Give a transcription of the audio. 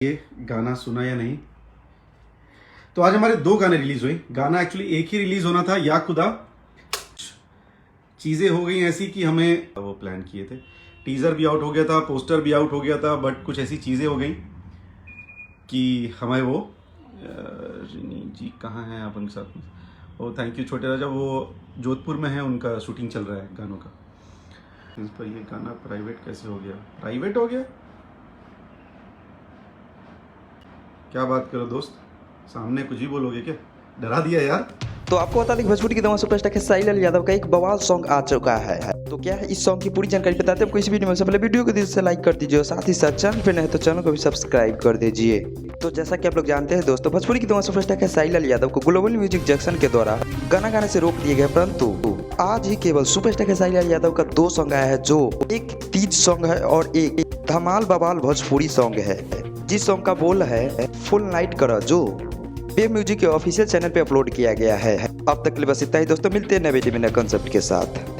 ये गाना सुना या नहीं। तो आज हमारे दो गाने रिलीज हुए। गाना एक्चुअली एक ही रिलीज होना था, या खुदा चीजें हो गई ऐसी कि हमें वो प्लान किए थे। टीजर भी आउट हो गया था, पोस्टर भी आउट हो गया था, बट कुछ ऐसी चीजें हो गई कि हमें वो रिनी जी कहाँ हैं आप उनके साथ में? ओ थैंक यू छोटे राजा, वो जोधपुर में है, उनका शूटिंग चल रहा है गानों का। इस पर ये गाना प्राइवेट कैसे हो गया? प्राइवेट हो गया? क्या बात करो दोस्त, सामने कुछ ही बोलोगे क्या? डरा दिया यार। तो आपको बता दें कि भोजपुरी के दवा सुपरस्टार खेसारी लाल यादव का एक बवाल सॉन्ग आ चुका है। तो क्या है इस सॉन्ग की पूरी जानकारी बताते हैं आपको इस वीडियो में। सबसे पहले वीडियो को दिल से लाइक कर दीजिए और साथ ही साथ चैनल पर नए तो चैनल को भी सब्सक्राइब कर दीजिए। तो जैसा कि आप लोग जानते हैं दोस्तों, भोजपुरी के दवा सुपरस्टार खेसारी लाल यादव को ग्लोबल म्यूजिक जंक्शन के द्वारा गाना गाने से रोक दिए गए, परंतु आज ही केवल सुपरस्टार खेसारी लाल यादव का 2 सॉन्ग आया है, जो एक तीज सॉन्ग है और एक धमाल बवाल भोजपुरी सॉन्ग है। जिस सॉन्ग का बोल है फुल नाइट करा, जो वेब म्यूजिक के ऑफिशियल चैनल पे अपलोड किया गया है। अब तक के लिए बस इतना ही दोस्तों, मिलते हैं नए वीडियो में नए कॉन्सेप्ट के साथ।